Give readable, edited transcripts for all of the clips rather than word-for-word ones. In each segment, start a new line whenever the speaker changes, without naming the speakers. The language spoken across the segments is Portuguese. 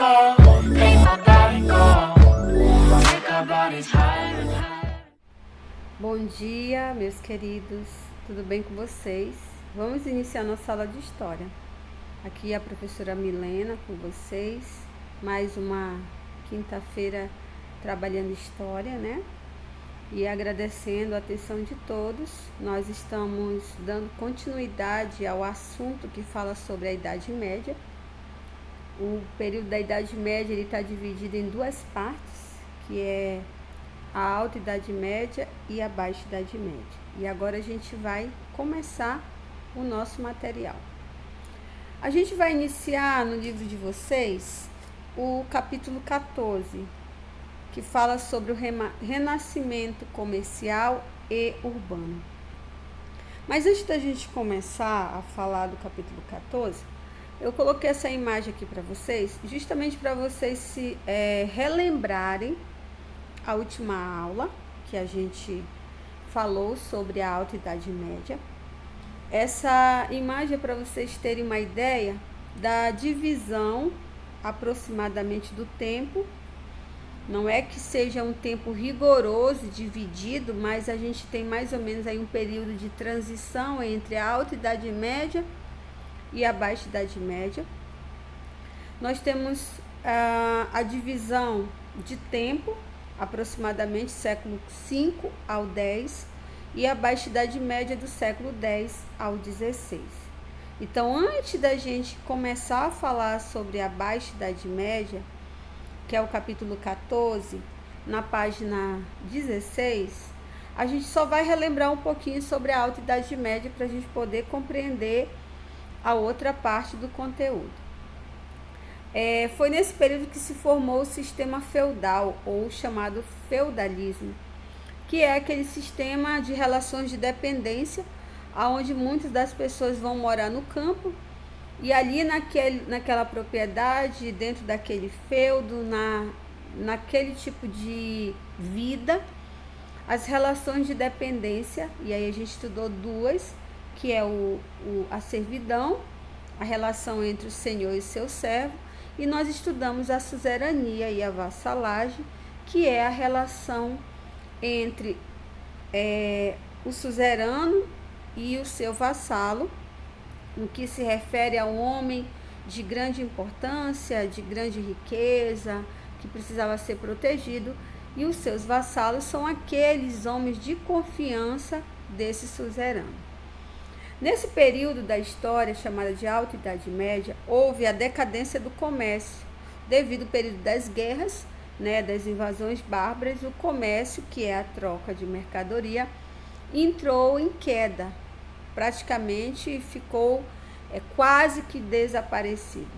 go, make my body go, make our bodies higher and higher.
Bom dia, meus queridos, tudo bem com vocês? Vamos iniciar nossa aula de História. Aqui é a professora Milena com vocês, mais uma quinta-feira trabalhando História, né? E agradecendo a atenção de todos. Nós estamos dando continuidade ao assunto que fala sobre a Idade Média. O período da Idade Média ele está dividido em duas partes, que é a Alta Idade Média e a Baixa Idade Média. E agora a gente vai começar o nosso material. A gente vai iniciar no livro de vocês o capítulo 14, que fala sobre o renascimento comercial e urbano. Mas antes da gente começar a falar do capítulo 14, eu coloquei essa imagem aqui para vocês, justamente para vocês se relembrarem a última aula que a gente falou sobre a Alta Idade Média. Essa imagem é para vocês terem uma ideia da divisão aproximadamente do tempo. Não é que seja um tempo rigoroso dividido, mas a gente tem mais ou menos aí um período de transição entre a Alta Idade Média e a Baixa Idade Média. Nós temos a divisão de tempo, aproximadamente século V ao X, e a Baixa Idade Média do século X ao XVI. Então, antes da gente começar a falar sobre a Baixa Idade Média, que é o capítulo 14, na página 16, a gente só vai relembrar um pouquinho sobre a Alta Idade Média para a gente poder compreender a outra parte do conteúdo. Foi nesse período que se formou o sistema feudal, ou chamado feudalismo, que é aquele sistema de relações de dependência, onde muitas das pessoas vão morar no campo, e ali naquela propriedade, dentro daquele feudo, naquele tipo de vida, as relações de dependência, e aí a gente estudou duas, que é a servidão, a relação entre o senhor e seu servo, e nós estudamos a suzerania e a vassalagem, que é a relação entre o suzerano e o seu vassalo, no que se refere a um homem de grande importância, de grande riqueza, que precisava ser protegido, e os seus vassalos são aqueles homens de confiança desse suzerano. Nesse período da história, chamada de Alta Idade Média, houve a decadência do comércio. Devido ao período das guerras, das invasões bárbaras, o comércio, que é a troca de mercadoria, entrou em queda. Praticamente ficou quase que desaparecido.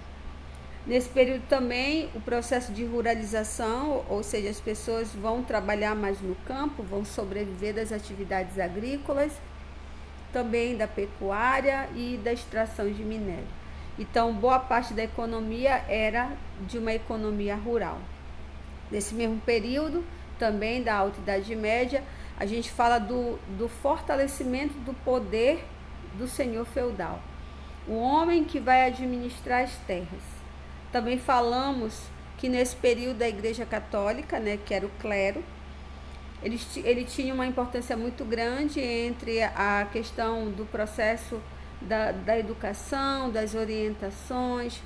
Nesse período também o processo de ruralização, ou seja, as pessoas vão trabalhar mais no campo, vão sobreviver das atividades agrícolas, também da pecuária e da extração de minério. Então, boa parte da economia era de uma economia rural. Nesse mesmo período, também da Alta Idade Média, a gente fala do fortalecimento do poder do senhor feudal, o homem que vai administrar as terras. Também falamos que nesse período da Igreja Católica, que era o clero, ele tinha uma importância muito grande entre a questão do processo da educação, das orientações,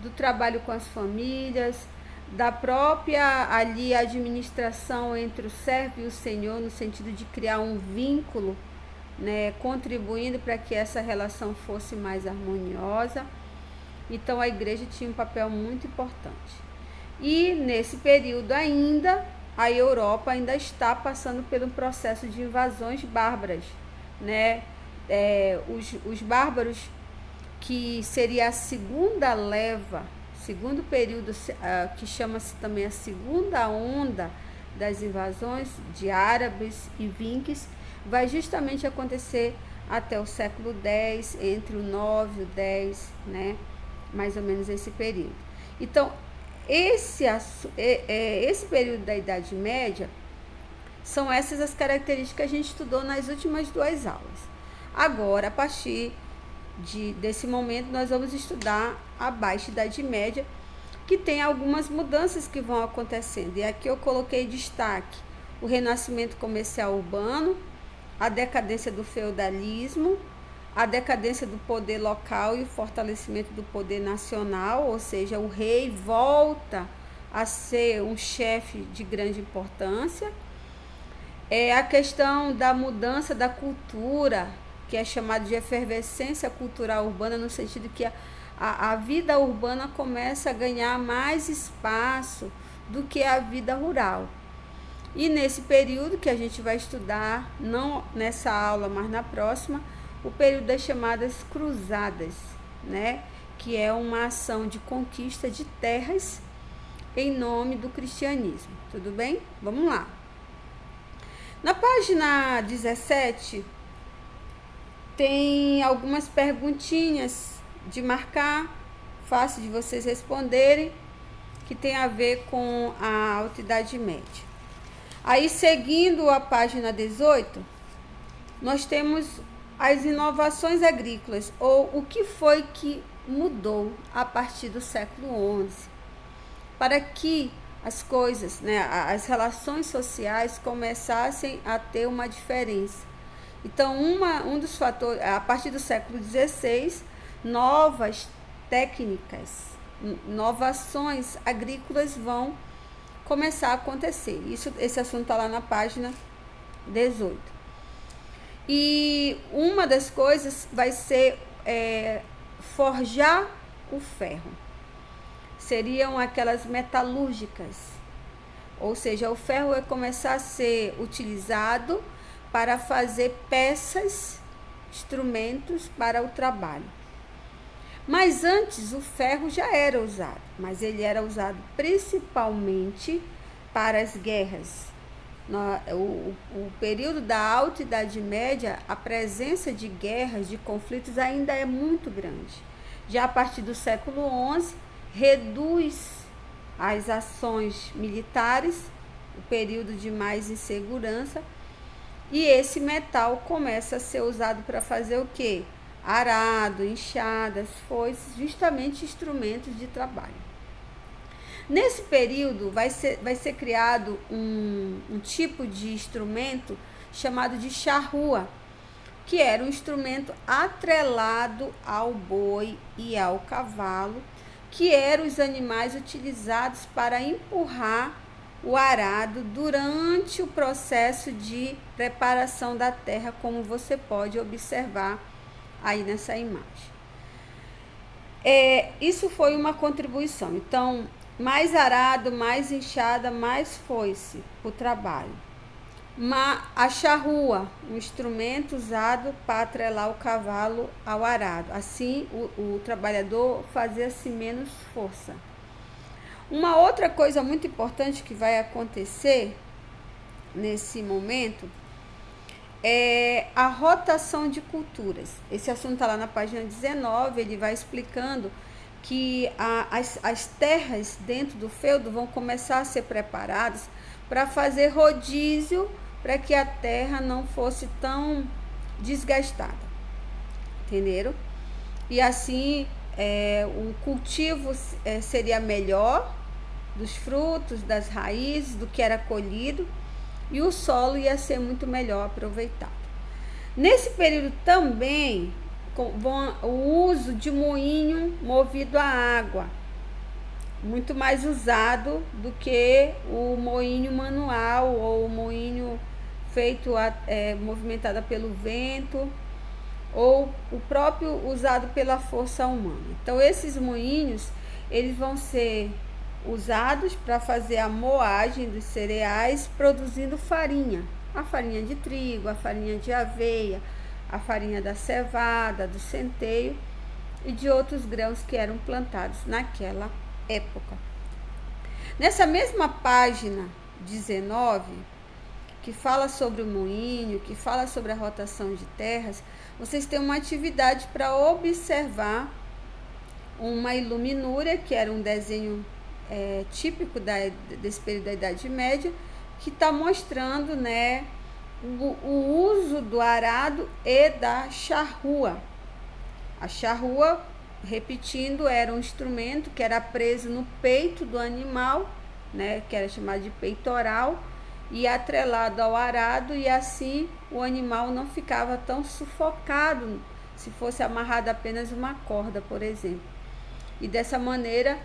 do trabalho com as famílias, da própria ali administração entre o servo e o senhor, no sentido de criar um vínculo, contribuindo para que essa relação fosse mais harmoniosa. Então a igreja tinha um papel muito importante. E nesse período ainda, a Europa ainda está passando por um processo de invasões bárbaras, os bárbaros, que seria a segunda leva, segundo período, que chama-se também a segunda onda das invasões de árabes e vinques, vai justamente acontecer até o século X, entre o 9 e o 10, mais ou menos esse período. Então, esse período da Idade Média, são essas as características que a gente estudou nas últimas duas aulas. Agora, a partir desse momento, nós vamos estudar a Baixa Idade Média, que tem algumas mudanças que vão acontecendo. E aqui eu coloquei destaque o renascimento comercial urbano, a decadência do feudalismo, a decadência do poder local e o fortalecimento do poder nacional, ou seja, o rei volta a ser um chefe de grande importância. A questão da mudança da cultura, que é chamada de efervescência cultural urbana, no sentido que a vida urbana começa a ganhar mais espaço do que a vida rural. E nesse período que a gente vai estudar, não nessa aula, mas na próxima, o período das chamadas cruzadas, né? Que é uma ação de conquista de terras em nome do cristianismo. Tudo bem? Vamos lá. Na página 17, tem algumas perguntinhas de marcar, fácil de vocês responderem, que tem a ver com a Alta Idade Média. Aí, seguindo a página 18, nós temos as inovações agrícolas, ou o que foi que mudou a partir do século XI, para que as coisas, né, as relações sociais começassem a ter uma diferença. Então, um dos fatores, a partir do século XVI, novas técnicas, inovações agrícolas vão começar a acontecer. Esse assunto está lá na página 18. E uma das coisas vai ser forjar o ferro. Seriam aquelas metalúrgicas. Ou seja, o ferro vai começar a ser utilizado para fazer peças, instrumentos para o trabalho. Mas antes o ferro já era usado, mas ele era usado principalmente para as guerras. O período da Alta Idade Média, a presença de guerras, de conflitos ainda é muito grande. Já a partir do século XI, reduz as ações militares, o período de mais insegurança, e esse metal começa a ser usado para fazer o quê? Arado, enxadas, foices, justamente instrumentos de trabalho. Nesse período vai ser criado um tipo de instrumento chamado de charrua, que era um instrumento atrelado ao boi e ao cavalo, que eram os animais utilizados para empurrar o arado durante o processo de preparação da terra, como você pode observar aí nessa imagem. Isso foi uma contribuição. Então, mais arado, mais enxada, mais foice para o trabalho. A charrua, um instrumento usado para atrelar o cavalo ao arado. Assim, o trabalhador fazia-se menos força. Uma outra coisa muito importante que vai acontecer nesse momento é a rotação de culturas. Esse assunto está lá na página 19, ele vai explicando que as terras dentro do feudo vão começar a ser preparadas para fazer rodízio, para que a terra não fosse tão desgastada. Entenderam? E assim o cultivo seria melhor dos frutos, das raízes, do que era colhido, e o solo ia ser muito melhor aproveitado. Nesse período também, o uso de moinho movido a água, muito mais usado do que o moinho manual ou o moinho feito movimentada pelo vento, ou o próprio usado pela força humana. Então, esses moinhos, eles vão ser usados para fazer a moagem dos cereais, produzindo farinha. A farinha de trigo, a farinha de aveia, a farinha da cevada, do centeio e de outros grãos que eram plantados naquela época. Nessa mesma página 19, que fala sobre o moinho, que fala sobre a rotação de terras, vocês têm uma atividade para observar uma iluminúria, que era um desenho típico desse período da Idade Média, que está mostrando, né, o uso do arado e da charrua. A charrua repetindo, era um instrumento que era preso no peito do animal, né, que era chamado de peitoral, e atrelado ao arado, e assim o animal não ficava tão sufocado se fosse amarrado apenas uma corda, por exemplo. E dessa maneira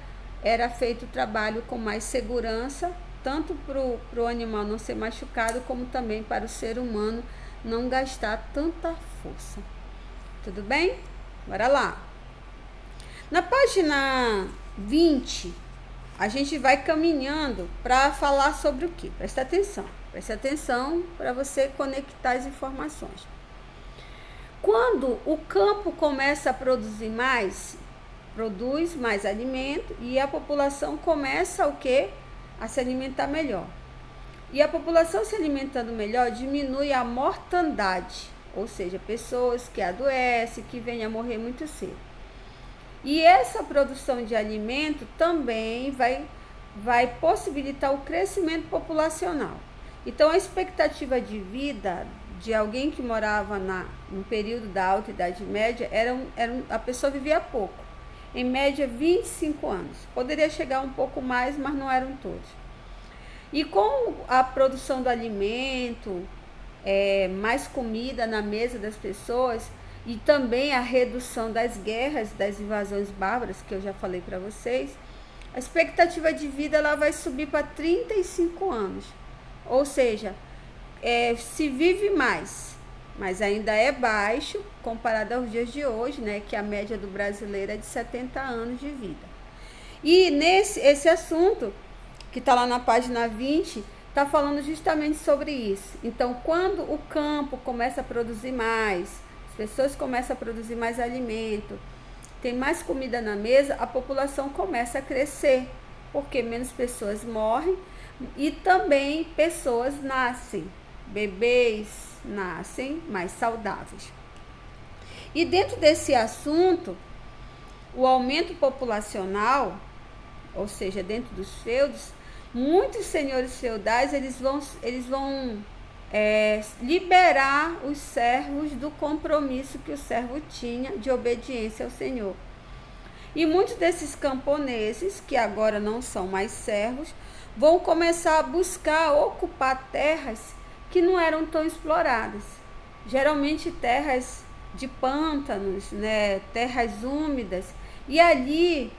era feito o trabalho com mais segurança, tanto para o animal não ser machucado, como também para o ser humano não gastar tanta força. Tudo bem? Bora lá. Na página 20, a gente vai caminhando para falar sobre o que? Presta atenção para você conectar as informações. Quando o campo começa a produzir mais, produz mais alimento e a população começa o quê? A se alimentar melhor. E a população se alimentando melhor diminui a mortandade, ou seja, pessoas que adoecem, que vêm a morrer muito cedo. E essa produção de alimento também vai possibilitar o crescimento populacional. Então, a expectativa de vida de alguém que morava no período da Alta Idade Média, a pessoa vivia pouco, em média 25 anos. Poderia chegar um pouco mais, mas não eram todos. E com a produção do alimento, mais comida na mesa das pessoas, e também a redução das guerras, das invasões bárbaras, que eu já falei para vocês, a expectativa de vida ela vai subir para 35 anos. Ou seja, se vive mais, mas ainda é baixo comparado aos dias de hoje, né, que a média do brasileiro é de 70 anos de vida. E esse assunto, que está lá na página 20, está falando justamente sobre isso. Então, quando o campo começa a produzir mais, as pessoas começam a produzir mais alimento, tem mais comida na mesa, a população começa a crescer, porque menos pessoas morrem e também pessoas nascem, bebês nascem mais saudáveis. E dentro desse assunto, o aumento populacional, ou seja, dentro dos feudos, muitos senhores feudais eles vão liberar os servos do compromisso que o servo tinha de obediência ao Senhor. E muitos desses camponeses, que agora não são mais servos, vão começar a buscar ocupar terras que não eram tão exploradas. Geralmente terras de pântanos, né, terras úmidas. E ali,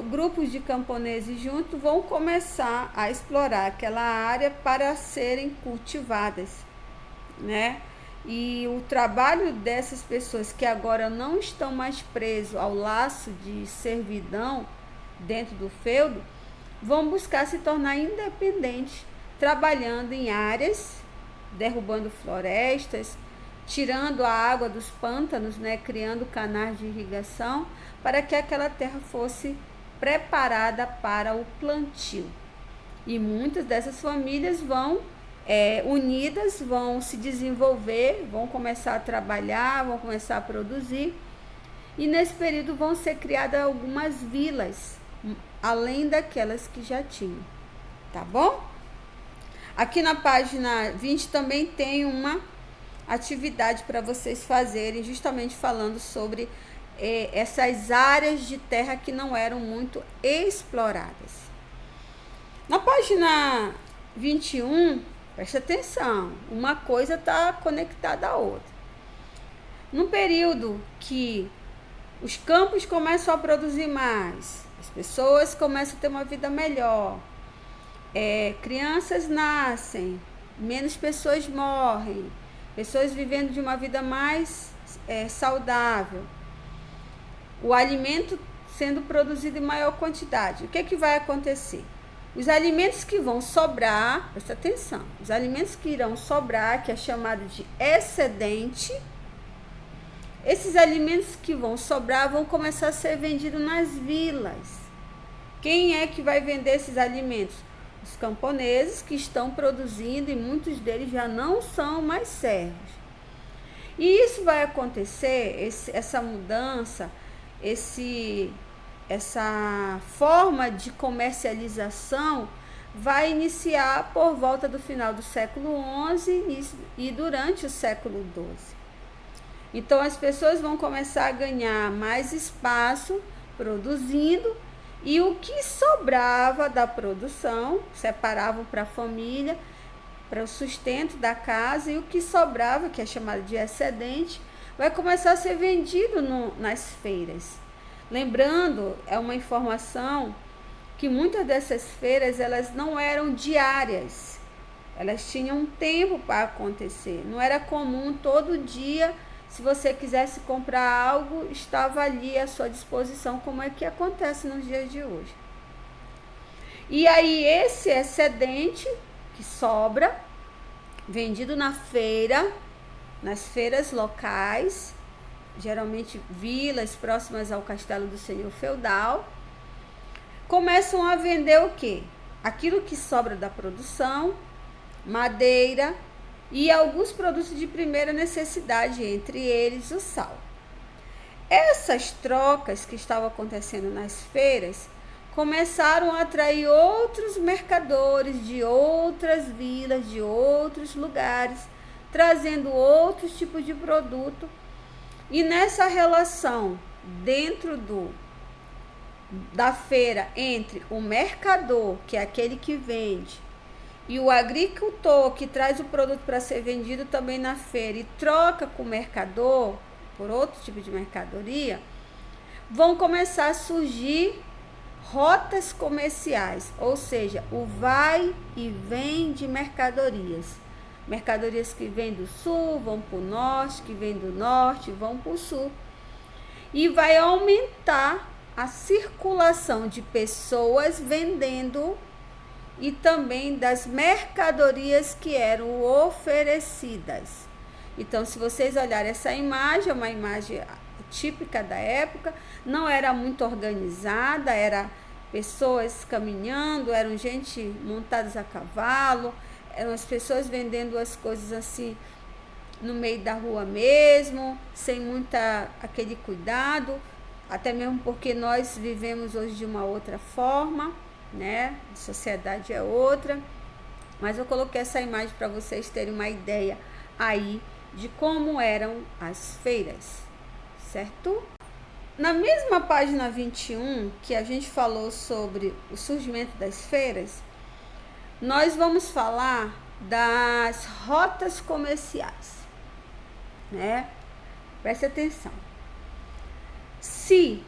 grupos de camponeses juntos vão começar a explorar aquela área para serem cultivadas, né? E o trabalho dessas pessoas que agora não estão mais presos ao laço de servidão dentro do feudo, vão buscar se tornar independentes, trabalhando em áreas, derrubando florestas, tirando a água dos pântanos, né, criando canais de irrigação, para que aquela terra fosse preparada para o plantio. E muitas dessas famílias vão unidas, vão se desenvolver, vão começar a trabalhar, vão começar a produzir. E nesse período vão ser criadas algumas vilas, além daquelas que já tinham. Tá bom? Aqui na página 20 também tem uma atividade para vocês fazerem, justamente falando sobre essas áreas de terra que não eram muito exploradas. Na página 21, preste atenção, uma coisa está conectada à outra. No período que os campos começam a produzir mais, as pessoas começam a ter uma vida melhor, crianças nascem, menos pessoas morrem, pessoas vivendo de uma vida mais saudável, o alimento sendo produzido em maior quantidade. O que vai acontecer? Os alimentos que vão sobrar, presta atenção, os alimentos que irão sobrar, que é chamado de excedente, esses alimentos que vão sobrar vão começar a ser vendidos nas vilas. Quem é que vai vender esses alimentos? Os camponeses que estão produzindo, e muitos deles já não são mais servos. E isso vai acontecer, essa mudança, essa forma de comercialização vai iniciar por volta do final do século XI e durante o século XII. Então as pessoas vão começar a ganhar mais espaço produzindo, e o que sobrava da produção separavam para a família, para o sustento da casa, e o que sobrava, que é chamado de excedente, vai começar a ser vendido nas feiras. Lembrando, é uma informação que muitas dessas feiras elas não eram diárias, elas tinham um tempo para acontecer. Não era comum todo dia, se você quisesse comprar algo, estava ali à sua disposição, como é que acontece nos dias de hoje. E aí esse excedente que sobra, vendido na feira, nas feiras locais, geralmente vilas próximas ao castelo do senhor feudal, começam a vender o quê? Aquilo que sobra da produção, madeira e alguns produtos de primeira necessidade, entre eles o sal. Essas trocas que estavam acontecendo nas feiras começaram a atrair outros mercadores de outras vilas, de outros lugares, trazendo outros tipos de produto. E nessa relação dentro da feira entre o mercador, que é aquele que vende, e o agricultor, que traz o produto para ser vendido também na feira e troca com o mercador por outro tipo de mercadoria, vão começar a surgir rotas comerciais, ou seja, o vai e vem de mercadorias. Mercadorias que vêm do sul vão para o norte, que vêm do norte vão para o sul. E vai aumentar a circulação de pessoas vendendo e também das mercadorias que eram oferecidas. Então, se vocês olharem essa imagem, é uma imagem típica da época, não era muito organizada, era pessoas caminhando, eram gente montadas a cavalo, eram as pessoas vendendo as coisas assim no meio da rua mesmo, sem muita aquele cuidado, até mesmo porque nós vivemos hoje de uma outra forma, né? A sociedade é outra, mas eu coloquei essa imagem para vocês terem uma ideia aí de como eram as feiras, certo? Na mesma página 21, que a gente falou sobre o surgimento das feiras, nós vamos falar das rotas comerciais, né? Preste atenção. Se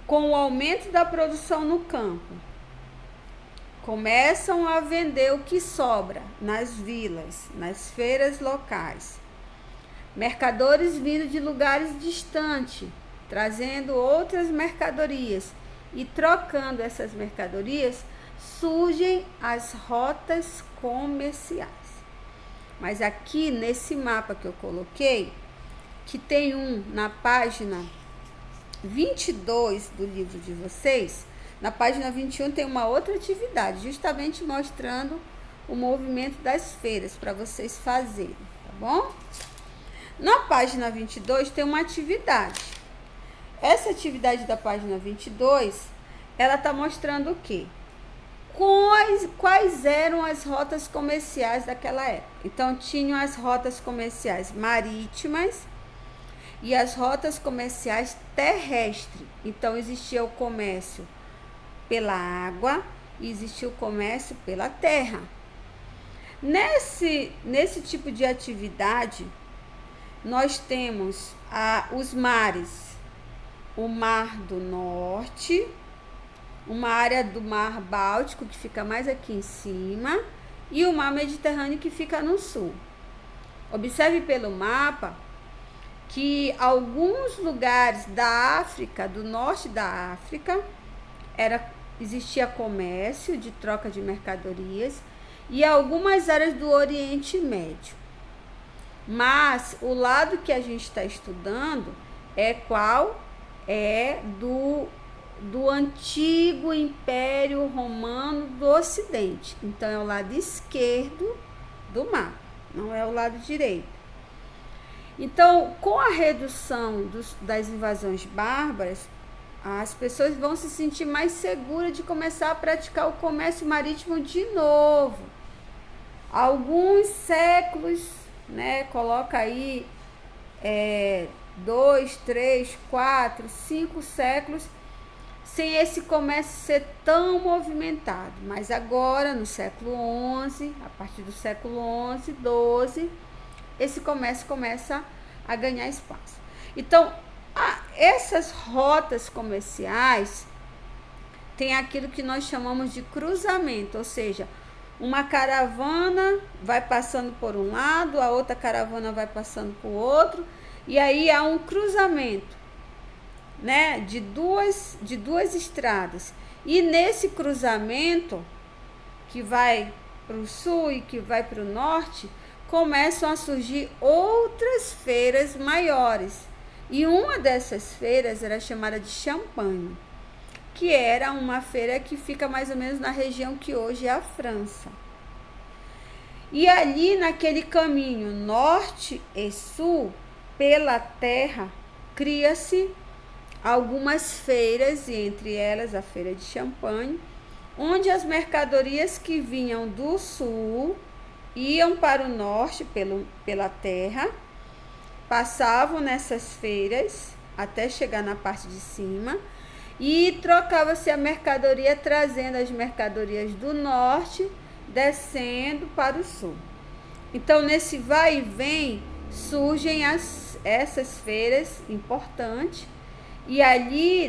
com o aumento da produção no campo começam a vender o que sobra nas vilas, nas feiras locais, mercadores vindo de lugares distantes, trazendo outras mercadorias e trocando essas mercadorias, surgem as rotas comerciais. Mas aqui nesse mapa que eu coloquei, que tem na página 22 do livro de vocês, na página 21 tem uma outra atividade, justamente mostrando o movimento das feiras para vocês fazerem, tá bom? Na página 22 tem uma atividade. Essa atividade da página 22, ela está mostrando o quê? Quais eram as rotas comerciais daquela época. Então, tinham as rotas comerciais marítimas e as rotas comerciais terrestres. Então, existia o comércio pela água e existia o comércio pela terra. Nesse tipo de atividade, nós temos os mares, o Mar do Norte, uma área do Mar Báltico, que fica mais aqui em cima, e o Mar Mediterrâneo, que fica no sul. Observe pelo mapa que alguns lugares da África, do norte da África, existia comércio de troca de mercadorias, e algumas áreas do Oriente Médio. Mas o lado que a gente está estudando é qual? É do antigo Império Romano do Ocidente. Então, é o lado esquerdo do mapa, não é o lado direito. Então, com a redução das invasões bárbaras, as pessoas vão se sentir mais seguras de começar a praticar o comércio marítimo de novo. Alguns séculos, né? Coloca aí 2, 3, 4, 5 séculos sem esse comércio ser tão movimentado. Mas agora, no século XI, a partir do século XI, XII, esse comércio começa a ganhar espaço. Então, essas rotas comerciais tem aquilo que nós chamamos de cruzamento, ou seja, uma caravana vai passando por um lado, a outra caravana vai passando por outro, e aí há um cruzamento, né, de duas estradas. E nesse cruzamento, que vai para o sul e que vai para o norte, começam a surgir outras feiras maiores. E uma dessas feiras era chamada de Champagne, que era uma feira que fica mais ou menos na região que hoje é a França. E ali naquele caminho norte e sul, pela terra, cria-se algumas feiras, e entre elas a feira de Champagne, onde as mercadorias que vinham do sul iam para o norte pela terra, passavam nessas feiras até chegar na parte de cima, e trocava-se a mercadoria, trazendo as mercadorias do norte, descendo para o sul. Então, nesse vai e vem, surgem essas feiras importantes, e ali,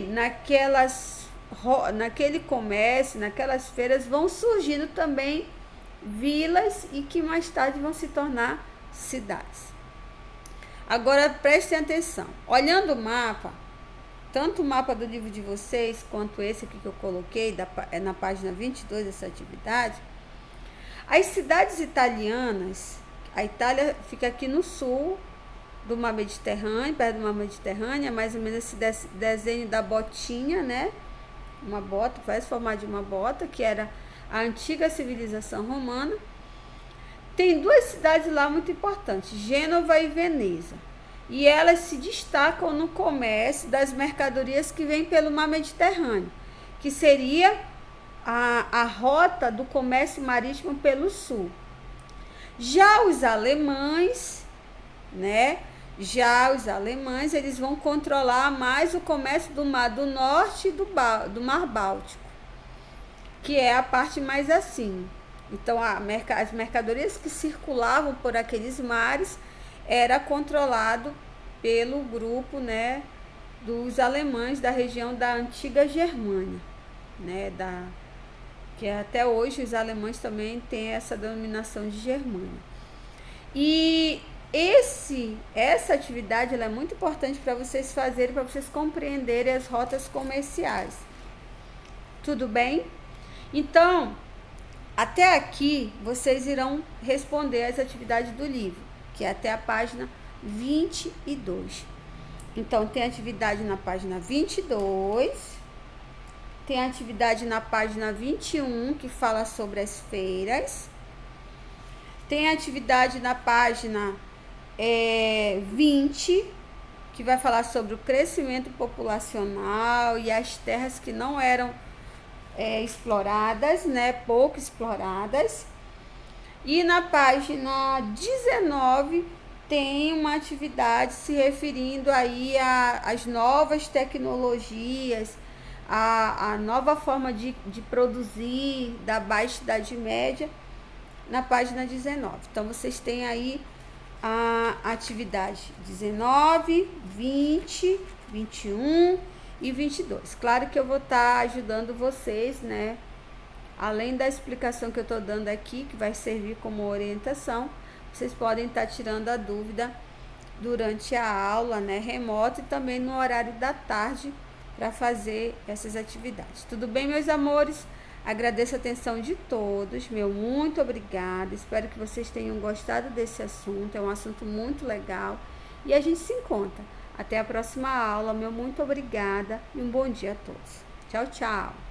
naquele comércio, naquelas feiras, vão surgindo também vilas, e que mais tarde vão se tornar cidades. Agora, prestem atenção. Olhando o mapa, tanto o mapa do livro de vocês, quanto esse aqui que eu coloquei, na página 22 dessa atividade, as cidades italianas, a Itália fica aqui no sul do mar Mediterrâneo, perto do mar Mediterrâneo, é mais ou menos esse desenho da botinha, né? Uma bota, faz formar de uma bota, que era a antiga civilização romana. Tem duas cidades lá muito importantes, Gênova e Veneza. E elas se destacam no comércio das mercadorias que vêm pelo mar Mediterrâneo, que seria a rota do comércio marítimo pelo sul. Já os alemães, né? Eles vão controlar mais o comércio do Mar do Norte e do Mar Báltico, que é a parte mais assim. Então, as mercadorias que circulavam por aqueles mares era controlado pelo grupo, né, dos alemães da região da antiga Germânia, né, que até hoje os alemães também têm essa denominação de Germânia. E essa atividade ela é muito importante para vocês fazerem, para vocês compreenderem as rotas comerciais. Tudo bem? Então, até aqui vocês irão responder as atividades do livro, que é até a página 22. Então, tem atividade na página 22, tem atividade na página 21, que fala sobre as feiras, tem atividade na página 20, que vai falar sobre o crescimento populacional e as terras que não eram exploradas, né, pouco exploradas. E na página 19 tem uma atividade se referindo aí às novas tecnologias, a nova forma de produzir da Baixa Idade Média, na página 19. Então, vocês têm aí a atividade 19, 20, 21 e 22. Claro que eu vou estar ajudando vocês, né? Além da explicação que eu estou dando aqui, que vai servir como orientação, vocês podem estar tirando a dúvida durante a aula, né, remota, e também no horário da tarde para fazer essas atividades. Tudo bem, meus amores? Agradeço a atenção de todos, meu muito obrigada. Espero que vocês tenham gostado desse assunto, é um assunto muito legal. E a gente se encontra. Até a próxima aula, meu muito obrigada e um bom dia a todos. Tchau, tchau.